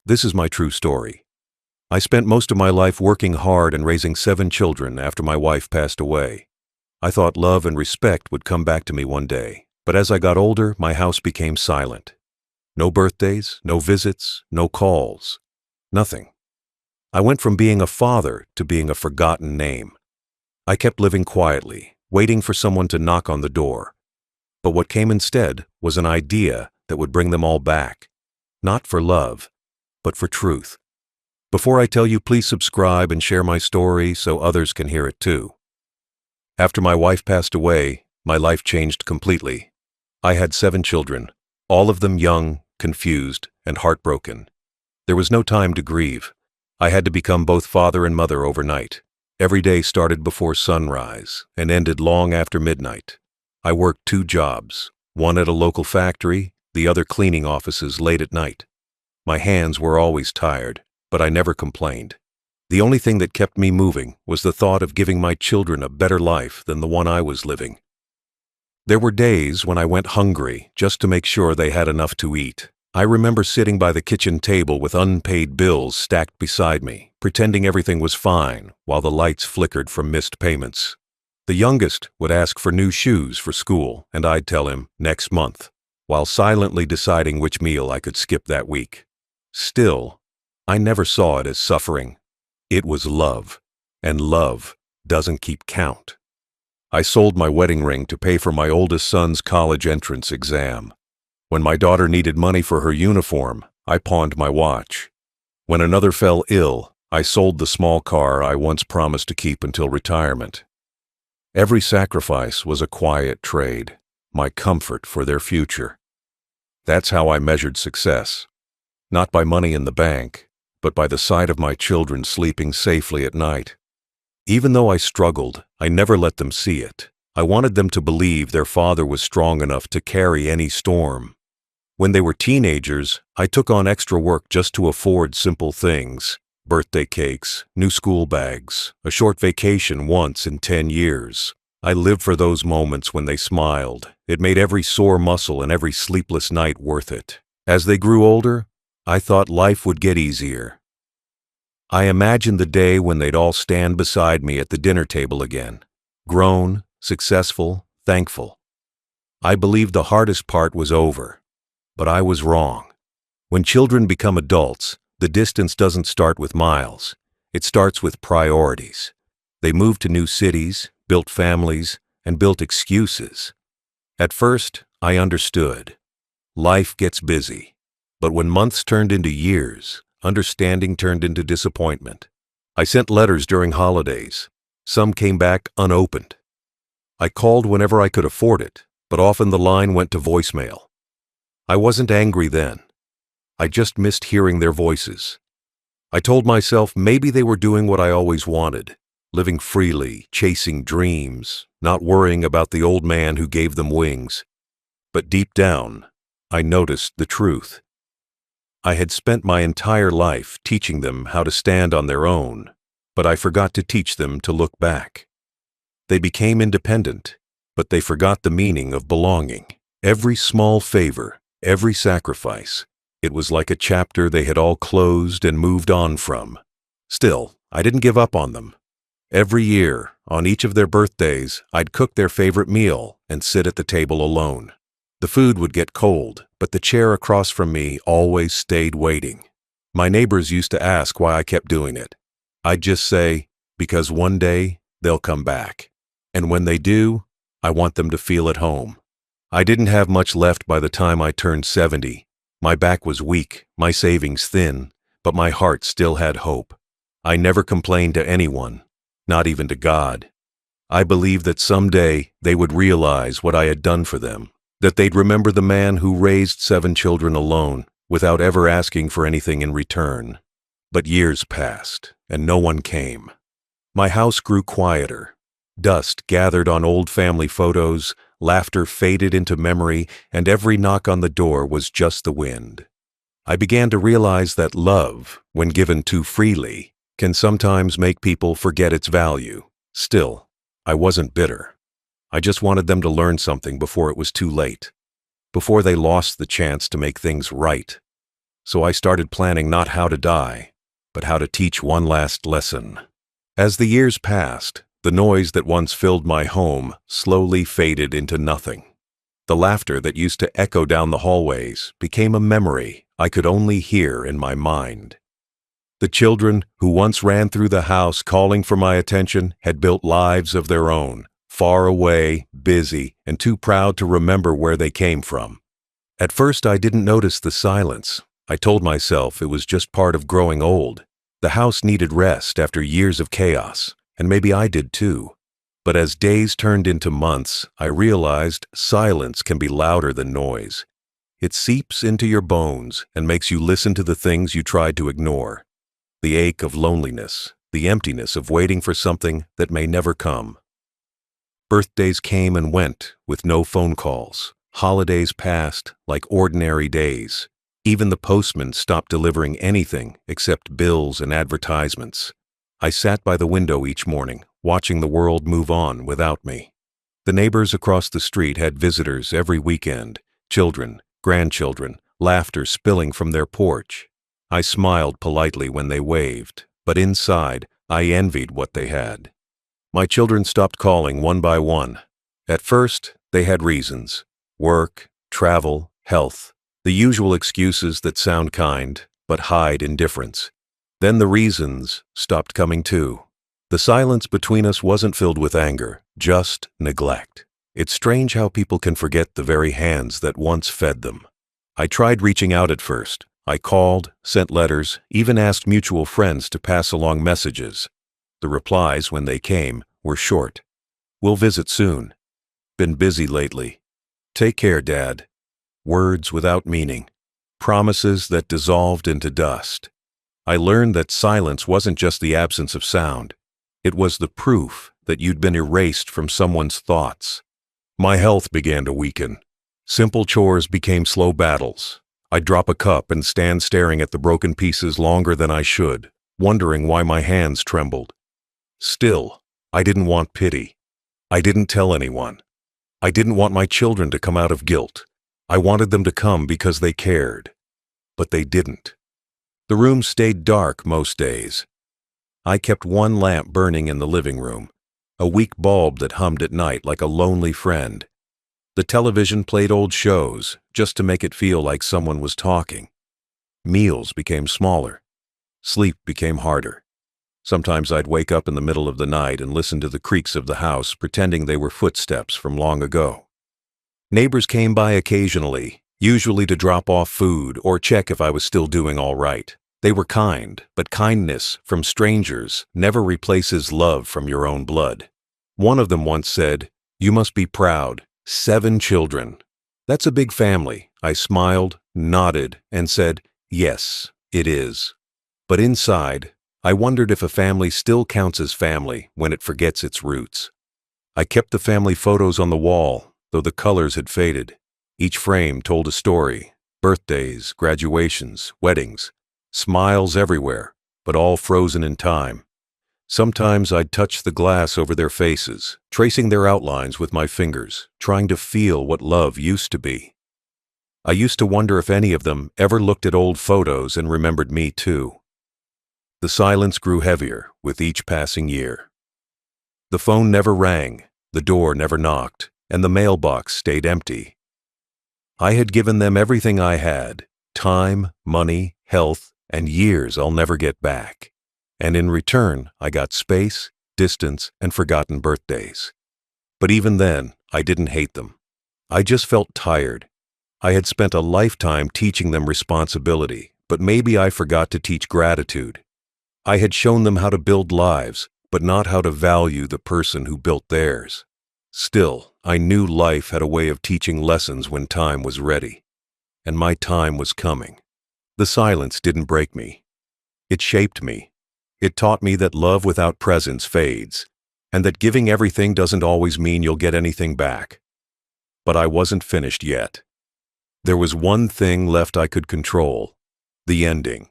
This is my true story. I spent most of my life working hard and raising 7 children after my wife passed away. I thought love and respect would come back to me one day, but as I got older, my house became silent. No birthdays, no visits, no calls, nothing. I went from being a father to being a forgotten name. I kept living quietly, waiting for someone to knock on the door. But what came instead was an idea that would bring them all back. Not for love, but for truth. Before I tell you, please subscribe and share my story so others can hear it too. After my wife passed away, my life changed completely. I had 7 children, all of them young, confused, and heartbroken. There was no time to grieve. I had to become both father and mother overnight. Every day started before sunrise and ended long after midnight. I worked 2 jobs, one at a local factory, the other cleaning offices late at night. My hands were always tired, but I never complained. The only thing that kept me moving was the thought of giving my children a better life than the one I was living. There were days when I went hungry just to make sure they had enough to eat. I remember sitting by the kitchen table with unpaid bills stacked beside me, pretending everything was fine while the lights flickered from missed payments. The youngest would ask for new shoes for school, and I'd tell him next month, while silently deciding which meal I could skip that week. Still, I never saw it as suffering. It was love, and love doesn't keep count. I sold my wedding ring to pay for my oldest son's college entrance exam. When my daughter needed money for her uniform, I pawned my watch. When another fell ill, I sold the small car I once promised to keep until retirement. Every sacrifice was a quiet trade, my comfort for their future. That's how I measured success. Not by money in the bank, but by the sight of my children sleeping safely at night. Even though I struggled, I never let them see it. I wanted them to believe their father was strong enough to carry any storm. When they were teenagers, I took on extra work just to afford simple things: birthday cakes, new school bags, a short vacation once in 10 years. I lived for those moments when they smiled. It made every sore muscle and every sleepless night worth it. As they grew older, I thought life would get easier. I imagined the day when they'd all stand beside me at the dinner table again, grown, successful, thankful. I believed the hardest part was over, but I was wrong. When children become adults, the distance doesn't start with miles. It starts with priorities. They moved to new cities, built families, and built excuses. At first, I understood. Life gets busy. But when months turned into years, understanding turned into disappointment. I sent letters during holidays. Some came back unopened. I called whenever I could afford it, but often the line went to voicemail. I wasn't angry then. I just missed hearing their voices. I told myself maybe they were doing what I always wanted, living freely, chasing dreams, not worrying about the old man who gave them wings. But deep down, I noticed the truth. I had spent my entire life teaching them how to stand on their own, but I forgot to teach them to look back. They became independent, but they forgot the meaning of belonging. Every small favor, every sacrifice, it was like a chapter they had all closed and moved on from. Still, I didn't give up on them. Every year, on each of their birthdays, I'd cook their favorite meal and sit at the table alone. The food would get cold, but the chair across from me always stayed waiting. My neighbors used to ask why I kept doing it. I'd just say, because one day they'll come back. And when they do, I want them to feel at home. I didn't have much left by the time I turned 70. My back was weak, my savings thin, but my heart still had hope. I never complained to anyone, not even to God. I believed that someday they would realize what I had done for them, that they'd remember the man who raised 7 children alone without ever asking for anything in return. But years passed, and no one came. My house grew quieter. Dust gathered on old family photos, laughter faded into memory, and every knock on the door was just the wind. I began to realize that love, when given too freely, can sometimes make people forget its value. Still, I wasn't bitter. I just wanted them to learn something before it was too late, before they lost the chance to make things right. so I started planning not how to die, but how to teach one last lesson. As the years passed, the noise that once filled my home slowly faded into nothing. The laughter that used to echo down the hallways became a memory I could only hear in my mind. The children who once ran through the house calling for my attention had built lives of their own, far away, busy, and too proud to remember where they came from. At first, I didn't notice the silence. I told myself it was just part of growing old. The house needed rest after years of chaos, and maybe I did too. But as days turned into months, I realized silence can be louder than noise. It seeps into your bones and makes you listen to the things you tried to ignore. The ache of loneliness, the emptiness of waiting for something that may never come. Birthdays came and went with no phone calls. Holidays passed like ordinary days. Even the postman stopped delivering anything except bills and advertisements. I sat by the window each morning, watching the world move on without me. The neighbors across the street had visitors every weekend, children, grandchildren, laughter spilling from their porch. I smiled politely when they waved, but inside, I envied what they had. My children stopped calling one by one. At first, they had reasons: work, travel, health, the usual excuses that sound kind, but hide indifference. Then the reasons stopped coming too. The silence between us wasn't filled with anger, just neglect. It's strange how people can forget the very hands that once fed them. I tried reaching out at first. I called, sent letters, even asked mutual friends to pass along messages. The replies, when they came, were short. "We'll visit soon. Been busy lately. Take care, Dad." Words without meaning. Promises that dissolved into dust. I learned that silence wasn't just the absence of sound. It was the proof that you'd been erased from someone's thoughts. My health began to weaken. Simple chores became slow battles. I'd drop a cup and stand staring at the broken pieces longer than I should, wondering why my hands trembled. Still, I didn't want pity. I didn't tell anyone. I didn't want my children to come out of guilt. I wanted them to come because they cared. But they didn't. The room stayed dark most days. I kept one lamp burning in the living room, a weak bulb that hummed at night like a lonely friend. The television played old shows just to make it feel like someone was talking. Meals became smaller. Sleep became harder. Sometimes I'd wake up in the middle of the night and listen to the creaks of the house, pretending they were footsteps from long ago. Neighbors came by occasionally, usually to drop off food or check if I was still doing all right. They were kind, but kindness from strangers never replaces love from your own blood. One of them once said, "You must be proud. 7 children. That's a big family." I smiled, nodded, and said, "Yes, it is." But inside, I wondered if a family still counts as family when it forgets its roots. I kept the family photos on the wall, though the colors had faded. Each frame told a story: birthdays, graduations, weddings, smiles everywhere, but all frozen in time. Sometimes I'd touch the glass over their faces, tracing their outlines with my fingers, trying to feel what love used to be. I used to wonder if any of them ever looked at old photos and remembered me too. The silence grew heavier with each passing year. The phone never rang, the door never knocked, and the mailbox stayed empty. I had given them everything I had: time, money, health, and years I'll never get back. And in return, I got space, distance, and forgotten birthdays. But even then, I didn't hate them. I just felt tired. I had spent a lifetime teaching them responsibility, but maybe I forgot to teach gratitude. I had shown them how to build lives, but not how to value the person who built theirs. Still, I knew life had a way of teaching lessons when time was ready. And my time was coming. The silence didn't break me. It shaped me. It taught me that love without presence fades, and that giving everything doesn't always mean you'll get anything back. But I wasn't finished yet. There was one thing left I could control: the ending.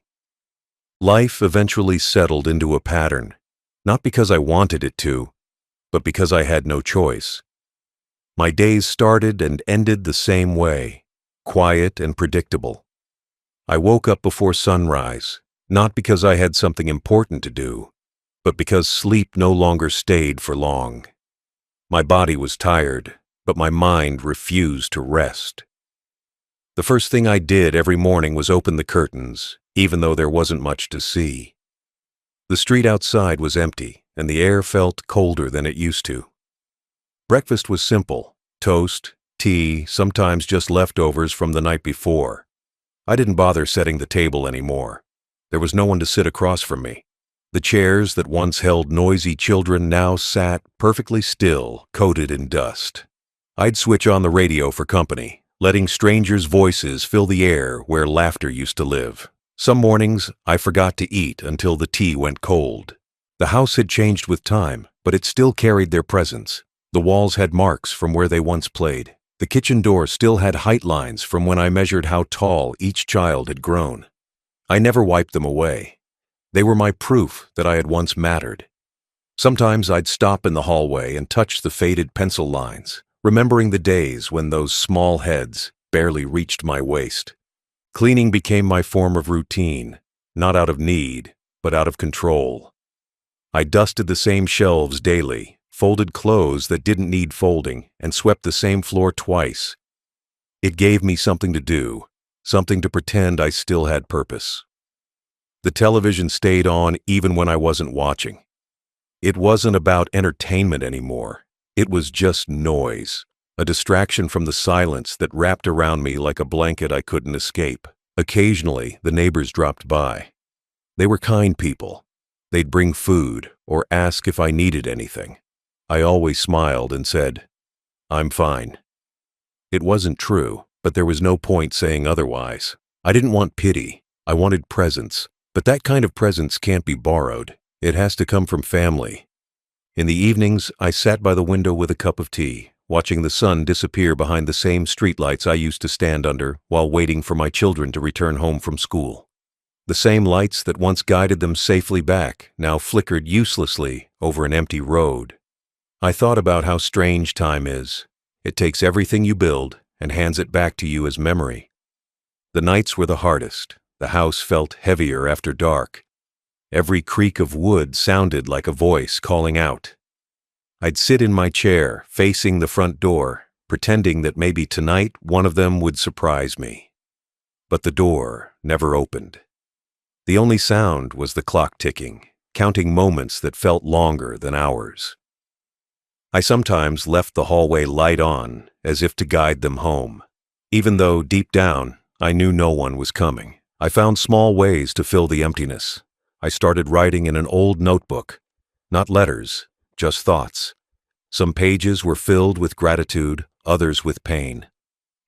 Life eventually settled into a pattern, not because I wanted it to, but because I had no choice. My days started and ended the same way, quiet and predictable. I woke up before sunrise, not because I had something important to do, but because sleep no longer stayed for long. My body was tired, but my mind refused to rest. The first thing I did every morning was open the curtains, even though there wasn't much to see. The street outside was empty, and the air felt colder than it used to. Breakfast was simple: toast, tea, sometimes just leftovers from the night before. I didn't bother setting the table anymore. There was no one to sit across from me. The chairs that once held noisy children now sat perfectly still, coated in dust. I'd switch on the radio for company, letting strangers' voices fill the air where laughter used to live. Some mornings, I forgot to eat until the tea went cold. The house had changed with time, but it still carried their presence. The walls had marks from where they once played. The kitchen door still had height lines from when I measured how tall each child had grown. I never wiped them away. They were my proof that I had once mattered. Sometimes I'd stop in the hallway and touch the faded pencil lines, remembering the days when those small heads barely reached my waist. Cleaning became my form of routine, not out of need, but out of control. I dusted the same shelves daily, folded clothes that didn't need folding, and swept the same floor twice. It gave me something to do, something to pretend I still had purpose. The television stayed on even when I wasn't watching. It wasn't about entertainment anymore. It was just noise, a distraction from the silence that wrapped around me like a blanket I couldn't escape. Occasionally, the neighbors dropped by. They were kind people. They'd bring food or ask if I needed anything. I always smiled and said, "I'm fine." It wasn't true, but there was no point saying otherwise. I didn't want pity. I wanted presence. But that kind of presence can't be borrowed. It has to come from family. In the evenings, I sat by the window with a cup of tea, watching the sun disappear behind the same streetlights I used to stand under while waiting for my children to return home from school. The same lights that once guided them safely back now flickered uselessly over an empty road. I thought about how strange time is. It takes everything you build and hands it back to you as memory. The nights were the hardest. The house felt heavier after dark. Every creak of wood sounded like a voice calling out. I'd sit in my chair, facing the front door, pretending that maybe tonight one of them would surprise me. But the door never opened. The only sound was the clock ticking, counting moments that felt longer than hours. I sometimes left the hallway light on, as if to guide them home. Even though, deep down, I knew no one was coming. I found small ways to fill the emptiness. I started writing in an old notebook. Not letters, just thoughts. Some pages were filled with gratitude, others with pain.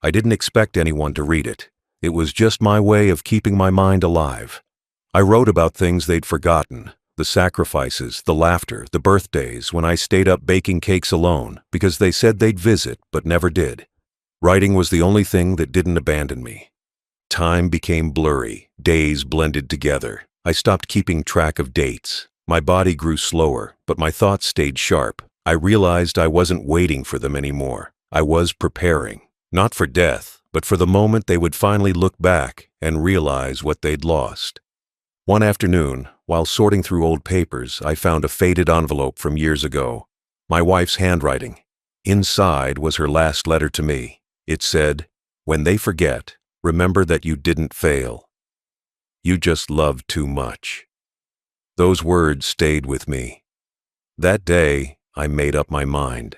I didn't expect anyone to read it. It was just my way of keeping my mind alive. I wrote about things they'd forgotten, the sacrifices, the laughter, the birthdays when I stayed up baking cakes alone because they said they'd visit but never did. Writing was the only thing that didn't abandon me. Time became blurry, days blended together. I stopped keeping track of dates. My body grew slower, but my thoughts stayed sharp. I realized I wasn't waiting for them anymore. I was preparing, not for death, but for the moment they would finally look back and realize what they'd lost. One afternoon, while sorting through old papers, I found a faded envelope from years ago. My wife's handwriting. Inside was her last letter to me. It said, "When they forget, remember that you didn't fail. You just loved too much." Those words stayed with me. That day, I made up my mind.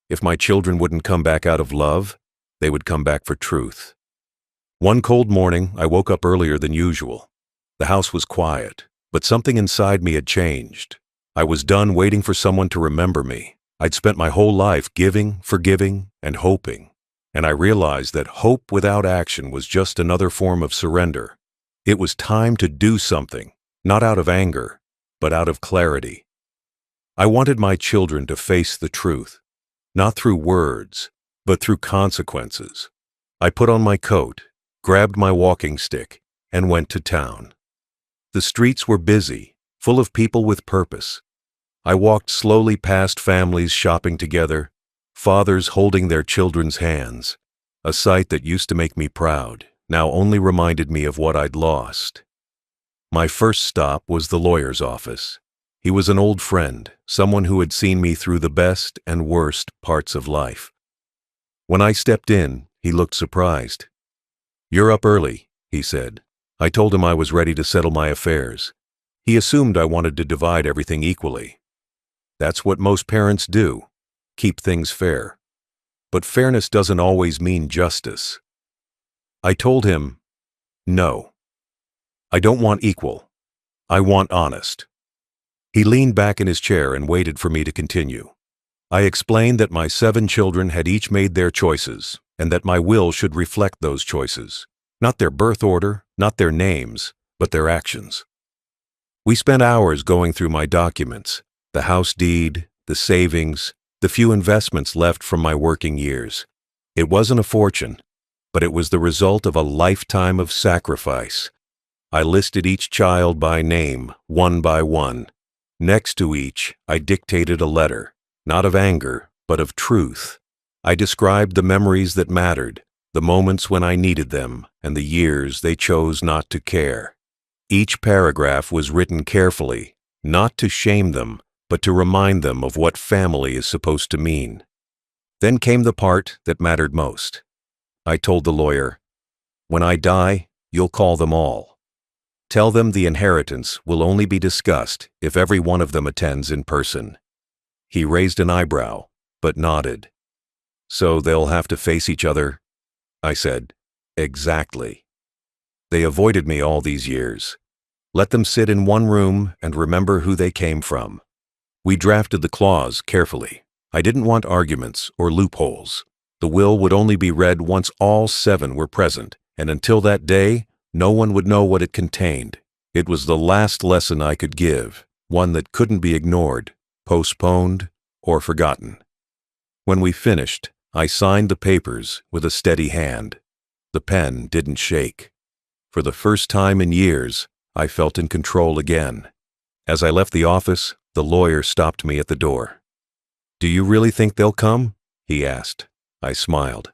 If my children wouldn't come back out of love, they would come back for truth. One cold morning, I woke up earlier than usual. The house was quiet, but something inside me had changed. I was done waiting for someone to remember me. I'd spent my whole life giving, forgiving, and hoping. And I realized that hope without action was just another form of surrender. It was time to do something, not out of anger, but out of clarity. I wanted my children to face the truth, not through words, but through consequences. I put on my coat, grabbed my walking stick, and went to town. The streets were busy, full of people with purpose. I walked slowly past families shopping together, fathers holding their children's hands, a sight that used to make me proud, now only reminded me of what I'd lost. My first stop was the lawyer's office. He was an old friend, someone who had seen me through the best and worst parts of life. When I stepped in, he looked surprised. "You're up early," he said. I told him I was ready to settle my affairs. He assumed I wanted to divide everything equally. That's what most parents do, keep things fair. But fairness doesn't always mean justice. I told him, "No. I don't want equal. I want honest." He leaned back in his chair and waited for me to continue. I explained that my 7 children had each made their choices, and that my will should reflect those choices. Not their birth order, not their names, but their actions. We spent hours going through my documents, the house deed, the savings, the few investments left from my working years. It wasn't a fortune, but it was the result of a lifetime of sacrifice. I listed each child by name, one by one. Next to each, I dictated a letter, not of anger, but of truth. I described the memories that mattered, the moments when I needed them, and the years they chose not to care. Each paragraph was written carefully, not to shame them, but to remind them of what family is supposed to mean. Then came the part that mattered most. I told the lawyer, "When I die, you'll call them all. Tell them the inheritance will only be discussed if every one of them attends in person." He raised an eyebrow, but nodded. "So they'll have to face each other?" I said, "Exactly. They avoided me all these years. Let them sit in one room and remember who they came from." We drafted the clause carefully. I didn't want arguments or loopholes. The will would only be read once all 7 were present, and until that day, no one would know what it contained. It was the last lesson I could give, one that couldn't be ignored, postponed, or forgotten. When we finished, I signed the papers with a steady hand. The pen didn't shake. For the first time in years, I felt in control again. As I left the office, the lawyer stopped me at the door. "Do you really think they'll come?" he asked. I smiled.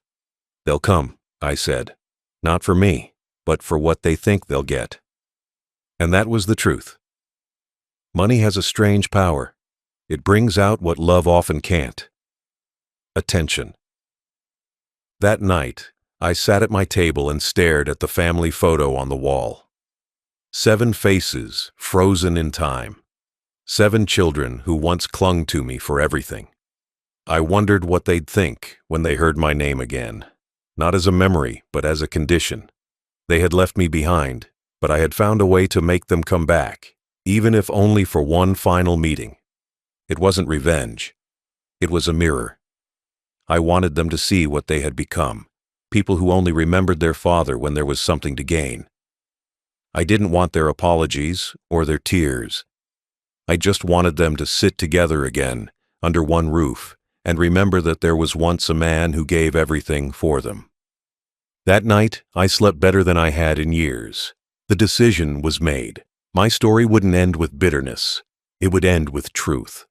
"They'll come," I said. "Not for me, but for what they think they'll get." And that was the truth. Money has a strange power. It brings out what love often can't. Attention. That night, I sat at my table and stared at the family photo on the wall. 7 faces, frozen in time. 7 children who once clung to me for everything. I wondered what they'd think when they heard my name again. Not as a memory, but as a condition. They had left me behind, but I had found a way to make them come back, even if only for one final meeting. It wasn't revenge. It was a mirror. I wanted them to see what they had become, people who only remembered their father when there was something to gain. I didn't want their apologies or their tears. I just wanted them to sit together again, under one roof, and remember that there was once a man who gave everything for them. That night, I slept better than I had in years. The decision was made. My story wouldn't end with bitterness. It would end with truth.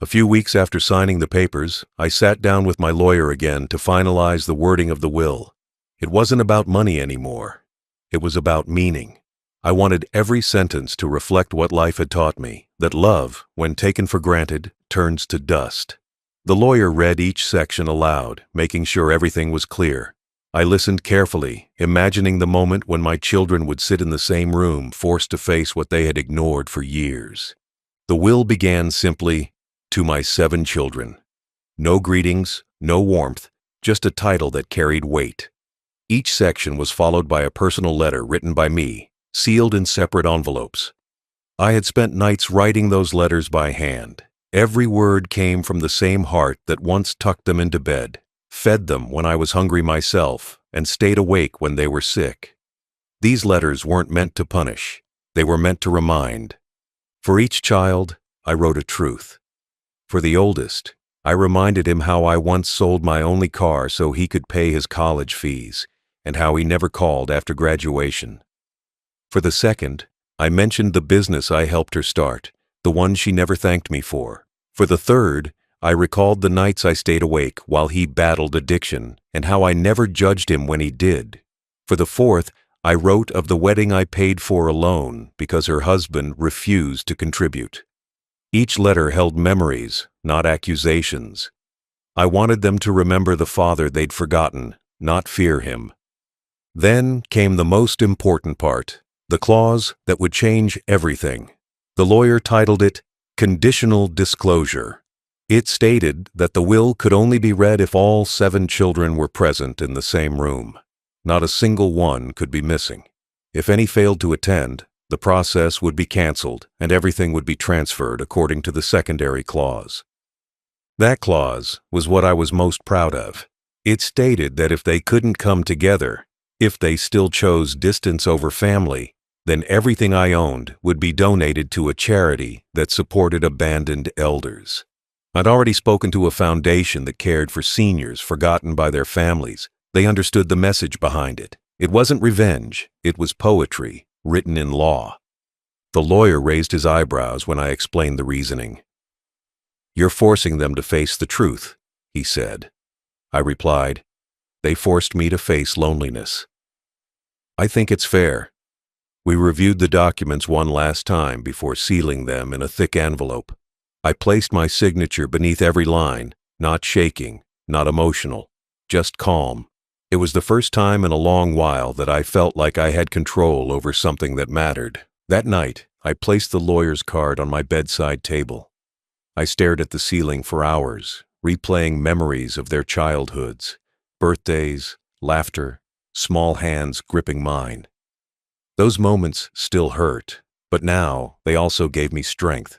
A few weeks after signing the papers, I sat down with my lawyer again to finalize the wording of the will. It wasn't about money anymore. It was about meaning. I wanted every sentence to reflect what life had taught me, that love, when taken for granted, turns to dust. The lawyer read each section aloud, making sure everything was clear. I listened carefully, imagining the moment when my children would sit in the same room, forced to face what they had ignored for years. The will began simply, "To my 7 children." No greetings, no warmth, just a title that carried weight. Each section was followed by a personal letter written by me, sealed in separate envelopes. I had spent nights writing those letters by hand. Every word came from the same heart that once tucked them into bed, fed them when I was hungry myself, and stayed awake when they were sick. These letters weren't meant to punish. They were meant to remind. For each child, I wrote a truth. For the oldest, I reminded him how I once sold my only car so he could pay his college fees, and how he never called after graduation. For the second, I mentioned the business I helped her start, the one she never thanked me for. For the third, I recalled the nights I stayed awake while he battled addiction, and how I never judged him when he did. For the fourth, I wrote of the wedding I paid for alone because her husband refused to contribute. Each letter held memories, not accusations. I wanted them to remember the father they'd forgotten, not fear him. Then came the most important part, the clause that would change everything. The lawyer titled it, Conditional Disclosure. It stated that the will could only be read if all 7 children were present in the same room. Not a single one could be missing. If any failed to attend, the process would be canceled and everything would be transferred according to the secondary clause. That clause was what I was most proud of. It stated that if they couldn't come together, if they still chose distance over family, then everything I owned would be donated to a charity that supported abandoned elders. I'd already spoken to a foundation that cared for seniors forgotten by their families. They understood the message behind it. It wasn't revenge, it was poetry, written in law. The lawyer raised his eyebrows when I explained the reasoning. "You're forcing them to face the truth," he said. I replied, "They forced me to face loneliness." "I think it's fair." We reviewed the documents one last time before sealing them in a thick envelope. I placed my signature beneath every line, not shaking, not emotional, just calm. It was the first time in a long while that I felt like I had control over something that mattered. That night, I placed the lawyer's card on my bedside table. I stared at the ceiling for hours, replaying memories of their childhoods, birthdays, laughter, small hands gripping mine. Those moments still hurt, but now they also gave me strength.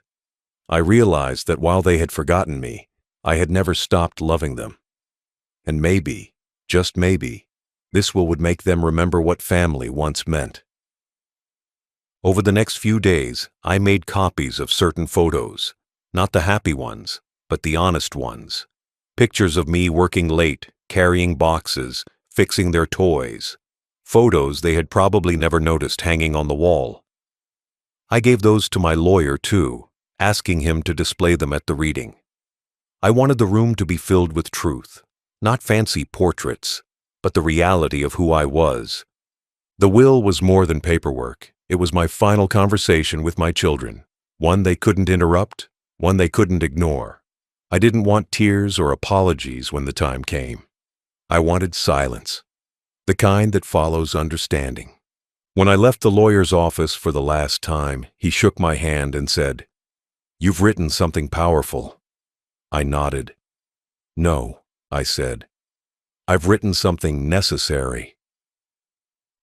I realized that while they had forgotten me, I had never stopped loving them. And maybe, just maybe, this would make them remember what family once meant. Over the next few days, I made copies of certain photos, not the happy ones, but the honest ones. Pictures of me working late, carrying boxes, fixing their toys. Photos they had probably never noticed hanging on the wall. I gave those to my lawyer too, asking him to display them at the reading. I wanted the room to be filled with truth, not fancy portraits, but the reality of who I was. The will was more than paperwork. It was my final conversation with my children, one they couldn't interrupt, one they couldn't ignore. I didn't want tears or apologies when the time came. I wanted silence, the kind that follows understanding. When I left the lawyer's office for the last time, he shook my hand and said, "You've written something powerful." I nodded. "No," I said. "I've written something necessary."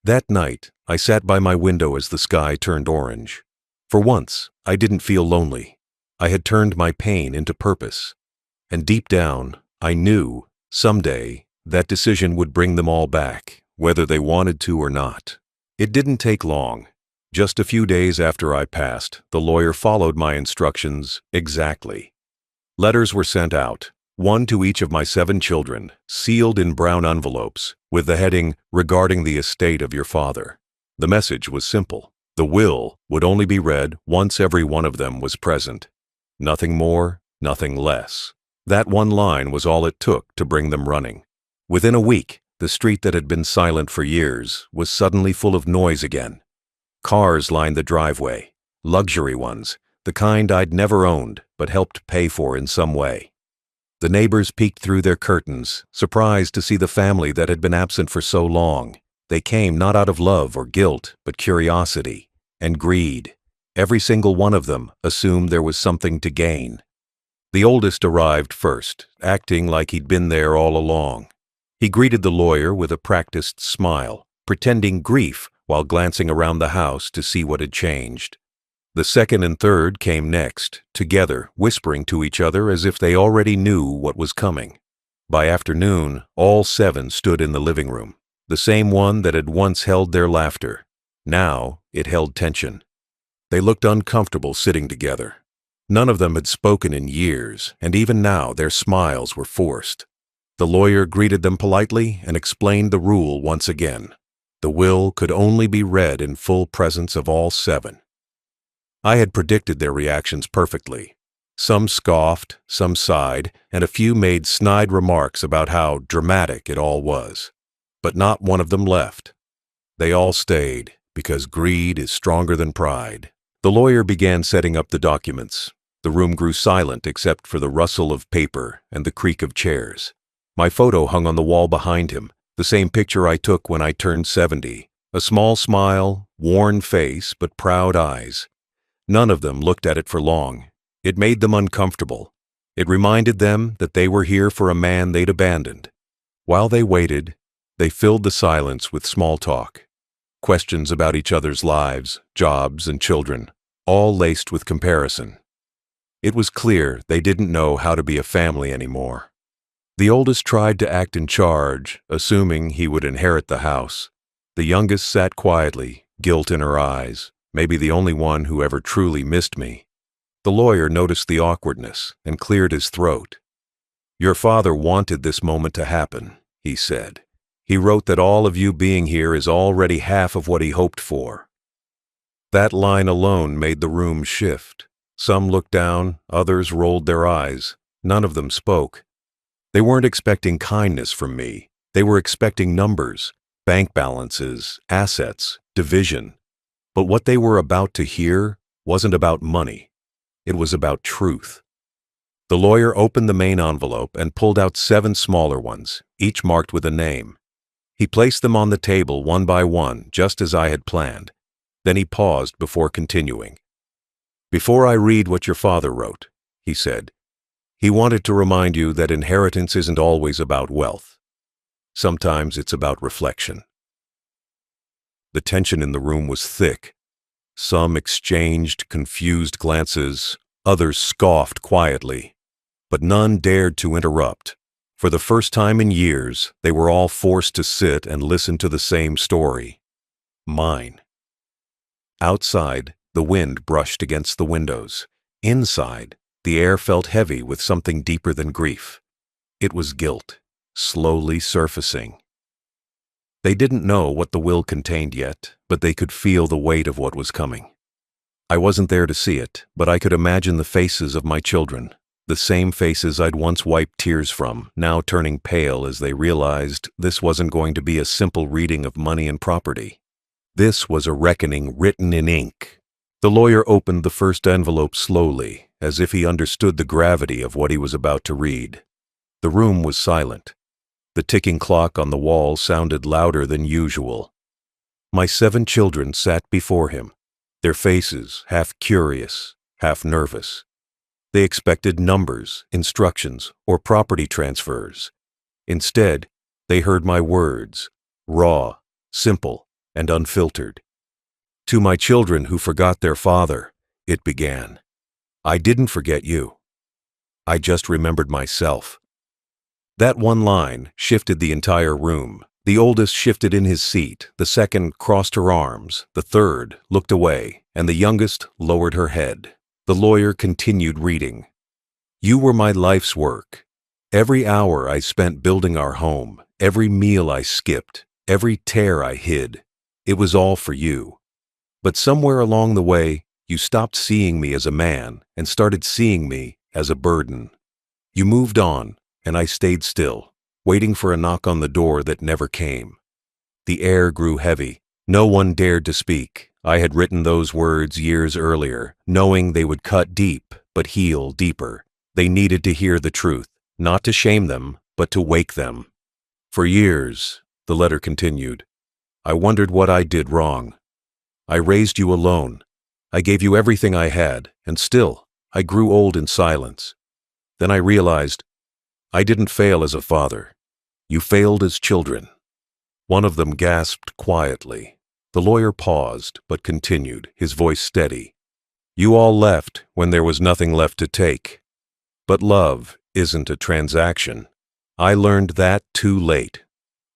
That night, I sat by my window as the sky turned orange. For once, I didn't feel lonely. I had turned my pain into purpose. And deep down, I knew, someday, that decision would bring them all back, whether they wanted to or not. It didn't take long. Just a few days after I passed, the lawyer followed my instructions exactly. Letters were sent out, one to each of my 7 children, sealed in brown envelopes, with the heading, "Regarding the estate of your father." The message was simple. The will would only be read once every one of them was present. Nothing more, nothing less. That one line was all it took to bring them running. Within a week, the street that had been silent for years was suddenly full of noise again. Cars lined the driveway, luxury ones, the kind I'd never owned but helped pay for in some way. The neighbors peeked through their curtains, surprised to see the family that had been absent for so long. They came not out of love or guilt, but curiosity and greed. Every single one of them assumed there was something to gain. The oldest arrived first, acting like he'd been there all along. He greeted the lawyer with a practiced smile, pretending grief while glancing around the house to see what had changed. The second and third came next, together, whispering to each other as if they already knew what was coming. By afternoon, all 7 stood in the living room, the same one that had once held their laughter. Now it held tension. They looked uncomfortable sitting together. None of them had spoken in years, and even now their smiles were forced. The lawyer greeted them politely and explained the rule once again. The will could only be read in full presence of all 7. I had predicted their reactions perfectly. Some scoffed, some sighed, and a few made snide remarks about how dramatic it all was. But not one of them left. They all stayed, because greed is stronger than pride. The lawyer began setting up the documents. The room grew silent except for the rustle of paper and the creak of chairs. My photo hung on the wall behind him, the same picture I took when I turned 70. A small smile, worn face, but proud eyes. None of them looked at it for long. It made them uncomfortable. It reminded them that they were here for a man they'd abandoned. While they waited, they filled the silence with small talk. Questions about each other's lives, jobs, and children, all laced with comparison. It was clear they didn't know how to be a family anymore. The oldest tried to act in charge, assuming he would inherit the house. The youngest sat quietly, guilt in her eyes, maybe the only one who ever truly missed me. The lawyer noticed the awkwardness and cleared his throat. "Your father wanted this moment to happen," he said. "He wrote that all of you being here is already half of what he hoped for." That line alone made the room shift. Some looked down, others rolled their eyes. None of them spoke. They weren't expecting kindness from me. They were expecting numbers, bank balances, assets, division. But what they were about to hear wasn't about money. It was about truth. The lawyer opened the main envelope and pulled out 7 smaller ones, each marked with a name. He placed them on the table one by one, just as I had planned. Then he paused before continuing. "Before I read what your father wrote," he said, "he wanted to remind you that inheritance isn't always about wealth. Sometimes it's about reflection." The tension in the room was thick. Some exchanged confused glances, others scoffed quietly, but none dared to interrupt. For the first time in years, they were all forced to sit and listen to the same story. Mine. Outside, the wind brushed against the windows. Inside, the air felt heavy with something deeper than grief. It was guilt, slowly surfacing. They didn't know what the will contained yet, but they could feel the weight of what was coming. I wasn't there to see it, but I could imagine the faces of my children, the same faces I'd once wiped tears from, now turning pale as they realized this wasn't going to be a simple reading of money and property. This was a reckoning written in ink. The lawyer opened the first envelope slowly, as if he understood the gravity of what he was about to read. The room was silent. The ticking clock on the wall sounded louder than usual. My 7 children sat before him, their faces half curious, half nervous. They expected numbers, instructions, or property transfers. Instead, they heard my words, raw, simple, and unfiltered. "To my children who forgot their father," it began, "I didn't forget you. I just remembered myself." That one line shifted the entire room. The oldest shifted in his seat, the second crossed her arms, the third looked away, and the youngest lowered her head. The lawyer continued reading. "You were my life's work. Every hour I spent building our home, every meal I skipped, every tear I hid, it was all for you. But somewhere along the way, you stopped seeing me as a man and started seeing me as a burden. You moved on, and I stayed still, waiting for a knock on the door that never came." The air grew heavy. No one dared to speak. I had written those words years earlier, knowing they would cut deep, but heal deeper. They needed to hear the truth, not to shame them, but to wake them. "For years," the letter continued, "I wondered what I did wrong. I raised you alone. I gave you everything I had, and still, I grew old in silence. Then I realized, I didn't fail as a father. You failed as children." One of them gasped quietly. The lawyer paused, but continued, his voice steady. "You all left when there was nothing left to take. But love isn't a transaction. I learned that too late.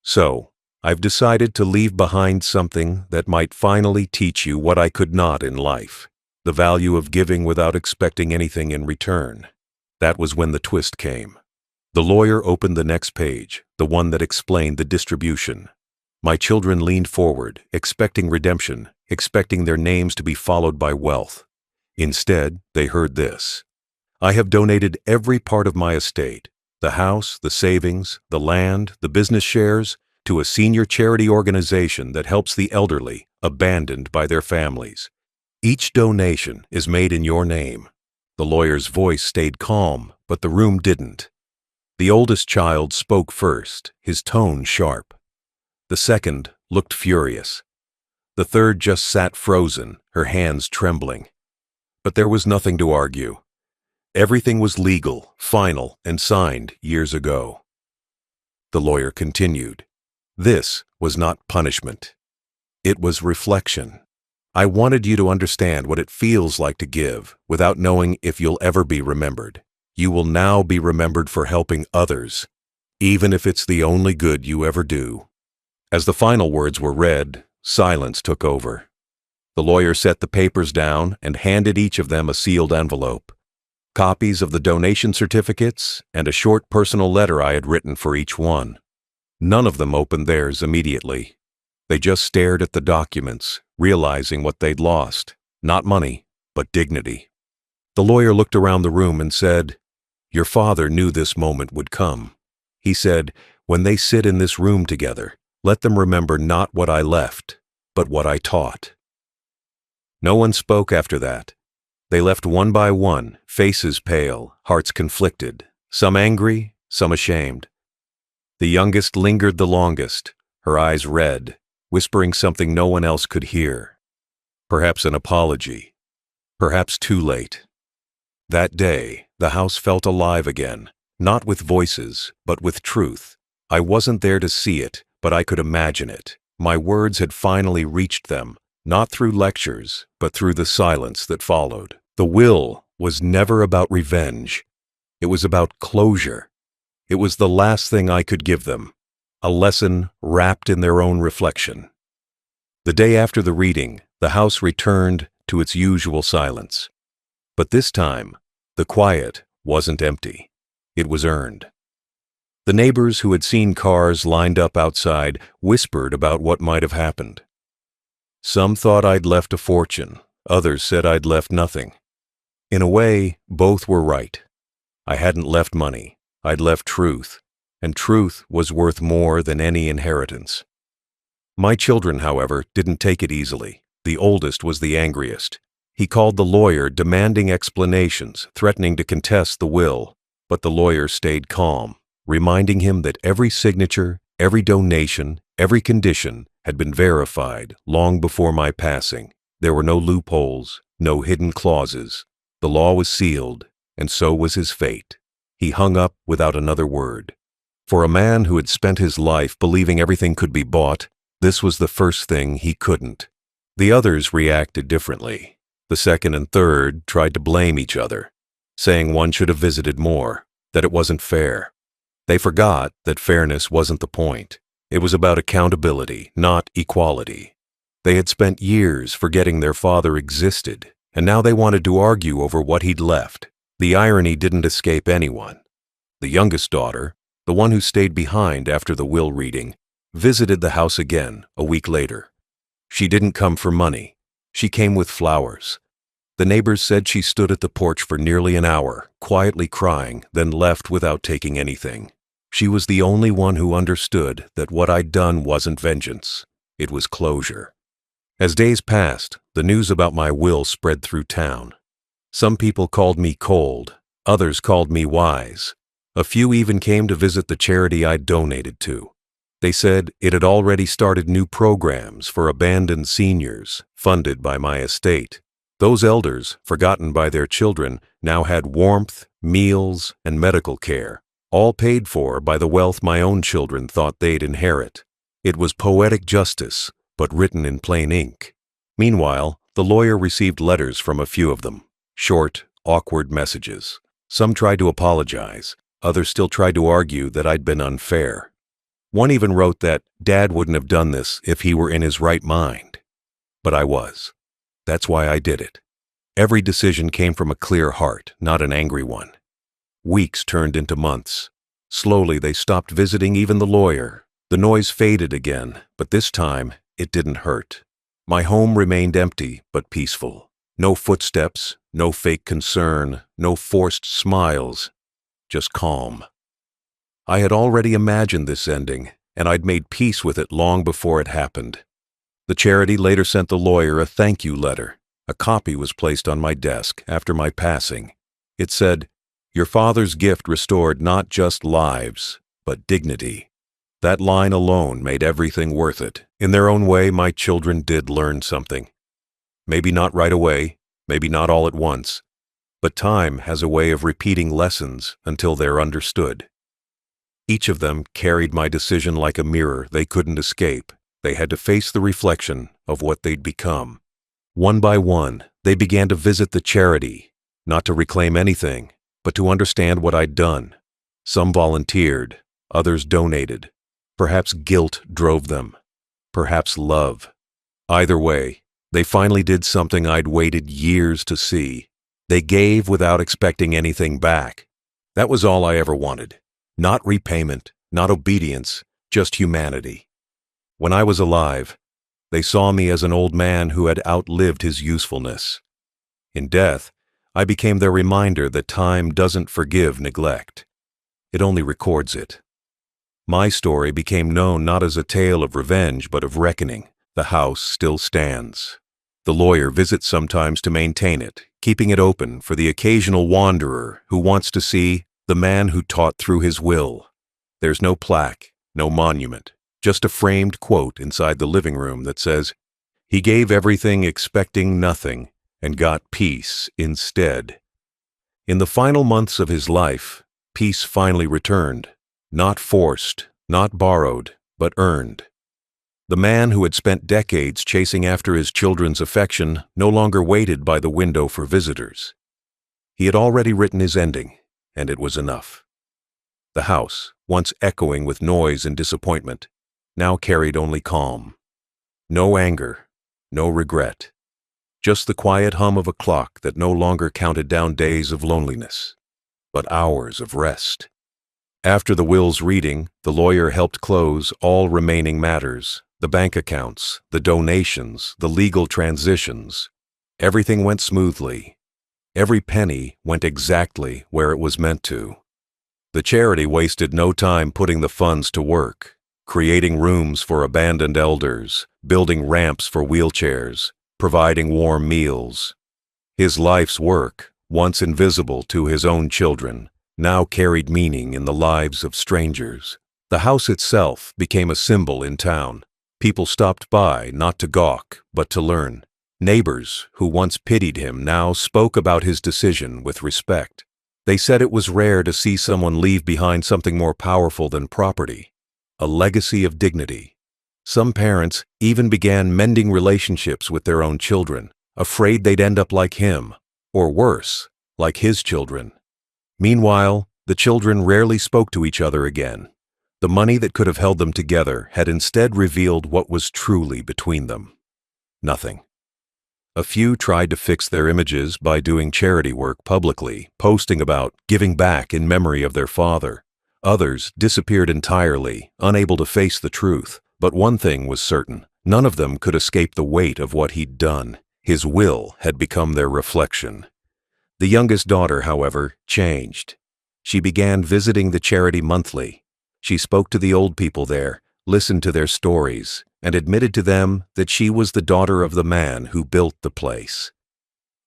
So, I've decided to leave behind something that might finally teach you what I could not in life, the value of giving without expecting anything in return." That was when the twist came. The lawyer opened the next page, the one that explained the distribution. My children leaned forward, expecting redemption, expecting their names to be followed by wealth. Instead, they heard this. "I have donated every part of my estate, the house, the savings, the land, the business shares, to a senior charity organization that helps the elderly abandoned by their families. Each donation is made in your name." The lawyer's voice stayed calm, but the room didn't. The oldest child spoke first, his tone sharp. The second looked furious. The third just sat frozen, her hands trembling. But there was nothing to argue. Everything was legal, final, and signed years ago. The lawyer continued. "This was not punishment. It was reflection. I wanted you to understand what it feels like to give without knowing if you'll ever be remembered. You will now be remembered for helping others, even if it's the only good you ever do." As the final words were read, silence took over. The lawyer set the papers down and handed each of them a sealed envelope. Copies of the donation certificates and a short personal letter I had written for each one. None of them opened theirs immediately. They just stared at the documents, realizing what they'd lost. Not money, but dignity. The lawyer looked around the room and said, "Your father knew this moment would come." He said, "When they sit in this room together, let them remember not what I left, but what I taught." No one spoke after that. They left one by one, faces pale, hearts conflicted, some angry, some ashamed. The youngest lingered the longest, her eyes red, whispering something no one else could hear. Perhaps an apology. Perhaps too late. That day, the house felt alive again, not with voices, but with truth. I wasn't there to see it, but I could imagine it. My words had finally reached them, not through lectures, but through the silence that followed. The will was never about revenge. It was about closure. It was the last thing I could give them, a lesson wrapped in their own reflection. The day after the reading, the house returned to its usual silence. But this time, the quiet wasn't empty. It was earned. The neighbors who had seen cars lined up outside whispered about what might have happened. Some thought I'd left a fortune. Others said I'd left nothing. In a way, both were right. I hadn't left money. I'd left truth, and truth was worth more than any inheritance. My children, however, didn't take it easily. The oldest was the angriest. He called the lawyer, demanding explanations, threatening to contest the will, but the lawyer stayed calm, reminding him that every signature, every donation, every condition had been verified long before my passing. There were no loopholes, no hidden clauses. The law was sealed, and so was his fate. He hung up without another word. For a man who had spent his life believing everything could be bought, this was the first thing he couldn't. The others reacted differently. The second and third tried to blame each other, saying one should have visited more, that it wasn't fair. They forgot that fairness wasn't the point. It was about accountability, not equality. They had spent years forgetting their father existed, and now they wanted to argue over what he'd left. The irony didn't escape anyone. The youngest daughter, the one who stayed behind after the will reading, visited the house again a week later. She didn't come for money. She came with flowers. The neighbors said she stood at the porch for nearly an hour, quietly crying, then left without taking anything. She was the only one who understood that what I'd done wasn't vengeance. It was closure. As days passed, the news about my will spread through town. Some people called me cold. Others called me wise. A few even came to visit the charity I'd donated to. They said it had already started new programs for abandoned seniors, funded by my estate. Those elders, forgotten by their children, now had warmth, meals, and medical care, all paid for by the wealth my own children thought they'd inherit. It was poetic justice, but written in plain ink. Meanwhile, the lawyer received letters from a few of them. Short, awkward messages. Some tried to apologize. Others still tried to argue that I'd been unfair. One even wrote that Dad wouldn't have done this if he were in his right mind. But I was. That's why I did it. Every decision came from a clear heart, not an angry one. Weeks turned into months. Slowly they stopped visiting even the lawyer. The noise faded again, but this time it didn't hurt. My home remained empty but peaceful. No footsteps, no fake concern, no forced smiles, just calm. I had already imagined this ending, and I'd made peace with it long before it happened. The charity later sent the lawyer a thank you letter. A copy was placed on my desk after my passing. It said, "Your father's gift restored not just lives, but dignity." That line alone made everything worth it. In their own way, my children did learn something. Maybe not right away, maybe not all at once, but time has a way of repeating lessons until they're understood. Each of them carried my decision like a mirror they couldn't escape. They had to face the reflection of what they'd become. One by one, they began to visit the charity, not to reclaim anything, but to understand what I'd done. Some volunteered, others donated. Perhaps guilt drove them, perhaps love. Either way, they finally did something I'd waited years to see. They gave without expecting anything back. That was all I ever wanted. Not repayment, not obedience, just humanity. When I was alive, they saw me as an old man who had outlived his usefulness. In death, I became their reminder that time doesn't forgive neglect. It only records it. My story became known not as a tale of revenge, but of reckoning. The house still stands. The lawyer visits sometimes to maintain it, keeping it open for the occasional wanderer who wants to see the man who taught through his will. There's no plaque, no monument, just a framed quote inside the living room that says, "He gave everything expecting nothing and got peace instead." In the final months of his life, peace finally returned, not forced, not borrowed, but earned. The man who had spent decades chasing after his children's affection no longer waited by the window for visitors. He had already written his ending, and it was enough. The house, once echoing with noise and disappointment, now carried only calm. No anger, no regret. Just the quiet hum of a clock that no longer counted down days of loneliness, but hours of rest. After the will's reading, the lawyer helped close all remaining matters, the bank accounts, the donations, the legal transitions. Everything went smoothly. Every penny went exactly where it was meant to. The charity wasted no time putting the funds to work, creating rooms for abandoned elders, building ramps for wheelchairs, providing warm meals. His life's work, once invisible to his own children, now carried meaning in the lives of strangers. The house itself became a symbol in town. People stopped by not to gawk, but to learn. Neighbors who once pitied him now spoke about his decision with respect. They said it was rare to see someone leave behind something more powerful than property, a legacy of dignity. Some parents even began mending relationships with their own children, afraid they'd end up like him, or worse, like his children. Meanwhile, the children rarely spoke to each other again. The money that could have held them together had instead revealed what was truly between them. Nothing. A few tried to fix their images by doing charity work publicly, posting about giving back in memory of their father. Others disappeared entirely, unable to face the truth. But one thing was certain. None of them could escape the weight of what he'd done. His will had become their reflection. The youngest daughter, however, changed. She began visiting the charity monthly. She spoke to the old people there, listened to their stories, and admitted to them that she was the daughter of the man who built the place.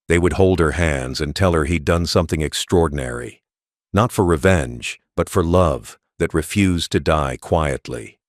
They would hold her hands and tell her he'd done something extraordinary, not for revenge, but for love that refused to die quietly.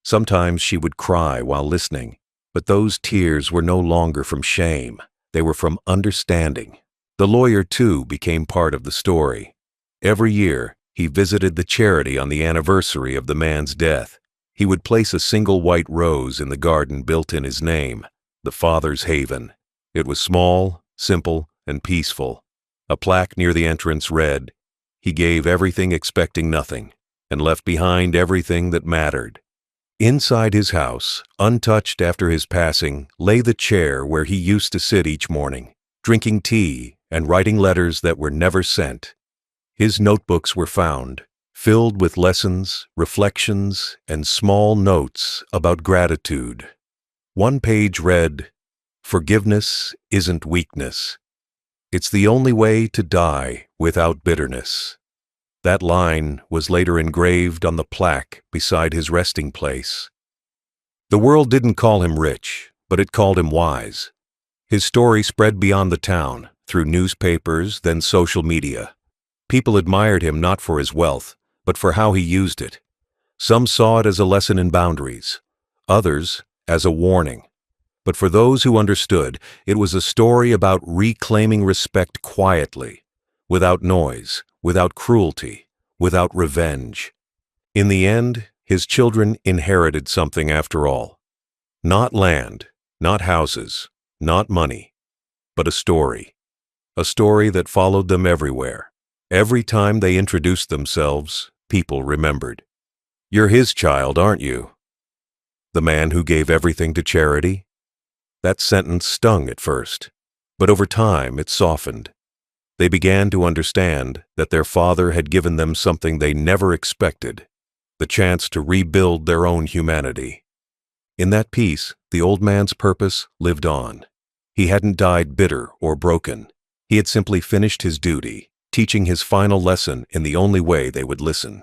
Sometimes she would cry while listening, but those tears were no longer from shame. They were from understanding. The lawyer, too, became part of the story. Every year, he visited the charity on the anniversary of the man's death. He would place a single white rose in the garden built in his name, the Father's Haven. It was small, simple, and peaceful. A plaque near the entrance read, "He gave everything expecting nothing, and left behind everything that mattered." Inside his house, untouched after his passing, lay the chair where he used to sit each morning, drinking tea and writing letters that were never sent. His notebooks were found, filled with lessons, reflections, and small notes about gratitude. One page read, "Forgiveness isn't weakness. It's the only way to die without bitterness." That line was later engraved on the plaque beside his resting place. The world didn't call him rich, but it called him wise. His story spread beyond the town, through newspapers, then social media. People admired him not for his wealth, but for how he used it. Some saw it as a lesson in boundaries, others as a warning. But for those who understood, it was a story about reclaiming respect quietly, without noise, without cruelty, without revenge. In the end, his children inherited something after all. Not land, not houses, not money, but a story. A story that followed them everywhere. Every time they introduced themselves, people remembered. "You're his child, aren't you? The man who gave everything to charity?" That sentence stung at first, but over time it softened. They began to understand that their father had given them something they never expected, the chance to rebuild their own humanity. In that peace, the old man's purpose lived on. He hadn't died bitter or broken. He had simply finished his duty, teaching his final lesson in the only way they would listen.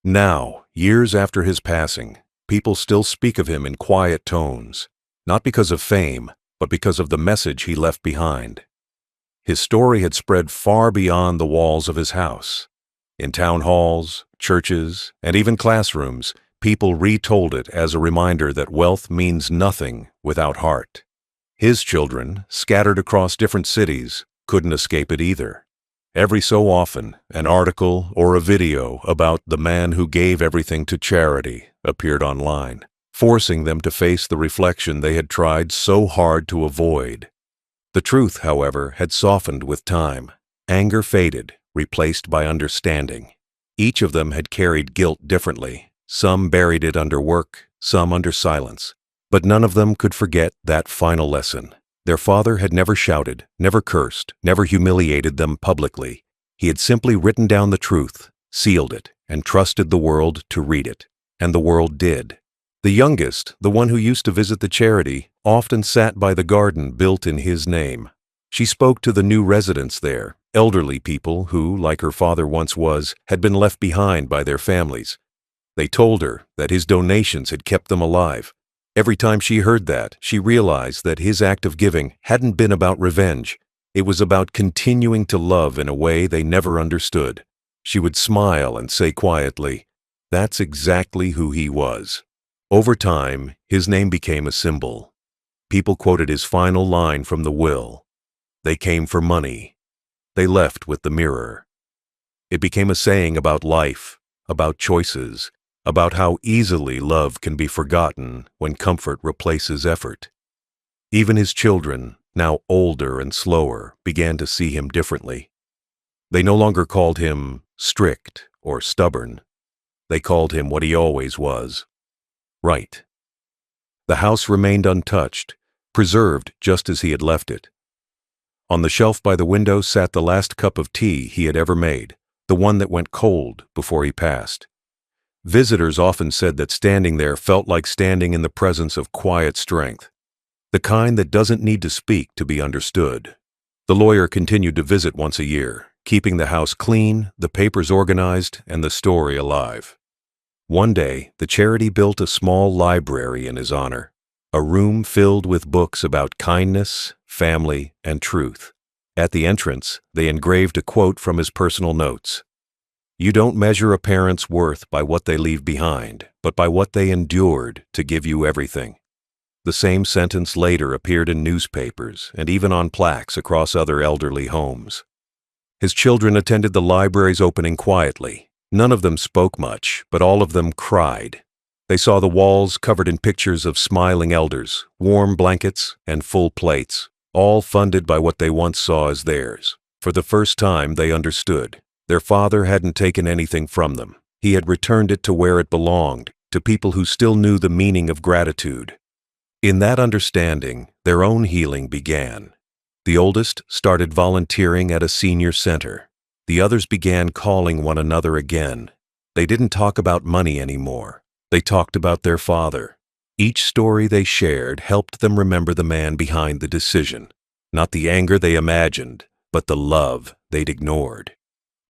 Now, years after his passing, people still speak of him in quiet tones, not because of fame, but because of the message he left behind. His story had spread far beyond the walls of his house. In town halls, churches, and even classrooms, people retold it as a reminder that wealth means nothing without heart. His children, scattered across different cities, couldn't escape it either. Every so often, an article or a video about the man who gave everything to charity appeared online, forcing them to face the reflection they had tried so hard to avoid. The truth, however, had softened with time. Anger faded, replaced by understanding. Each of them had carried guilt differently. Some buried it under work, some under silence. But none of them could forget that final lesson. Their father had never shouted, never cursed, never humiliated them publicly. He had simply written down the truth, sealed it, and trusted the world to read it. And the world did. The youngest, the one who used to visit the charity, often sat by the garden built in his name. She spoke to the new residents there, elderly people who, like her father once was, had been left behind by their families. They told her that his donations had kept them alive. Every time she heard that, she realized that his act of giving hadn't been about revenge. It was about continuing to love in a way they never understood. She would smile and say quietly, "That's exactly who he was." Over time, his name became a symbol. People quoted his final line from the will. "They came for money. They left with the mirror." It became a saying about life, about choices, about how easily love can be forgotten when comfort replaces effort. Even his children, now older and slower, began to see him differently. They no longer called him strict or stubborn. They called him what he always was: right. The house remained untouched, preserved just as he had left it. On the shelf by the window sat the last cup of tea he had ever made, the one that went cold before he passed. Visitors often said that standing there felt like standing in the presence of quiet strength, the kind that doesn't need to speak to be understood. The lawyer continued to visit once a year, keeping the house clean, the papers organized, and the story alive. One day, the charity built a small library in his honor, a room filled with books about kindness, family, and truth. At the entrance, they engraved a quote from his personal notes. "You don't measure a parent's worth by what they leave behind, but by what they endured to give you everything." The same sentence later appeared in newspapers and even on plaques across other elderly homes. His children attended the library's opening quietly. None of them spoke much, but all of them cried. They saw the walls covered in pictures of smiling elders, warm blankets, and full plates, all funded by what they once saw as theirs. For the first time, they understood. Their father hadn't taken anything from them. He had returned it to where it belonged, to people who still knew the meaning of gratitude. In that understanding, their own healing began. The oldest started volunteering at a senior center. The others began calling one another again. They didn't talk about money anymore. They talked about their father. Each story they shared helped them remember the man behind the decision. Not the anger they imagined, but the love they'd ignored.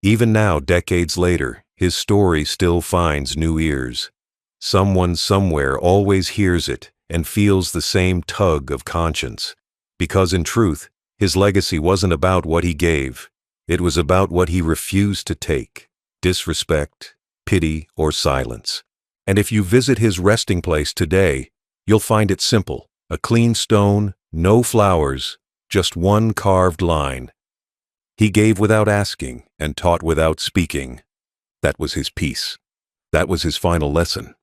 Even now, decades later, his story still finds new ears. Someone somewhere always hears it and feels the same tug of conscience. Because in truth, his legacy wasn't about what he gave. It was about what he refused to take: disrespect, pity, or silence. And if you visit his resting place today, you'll find it simple: a clean stone, no flowers, just one carved line. He gave without asking and taught without speaking. That was his peace. That was his final lesson.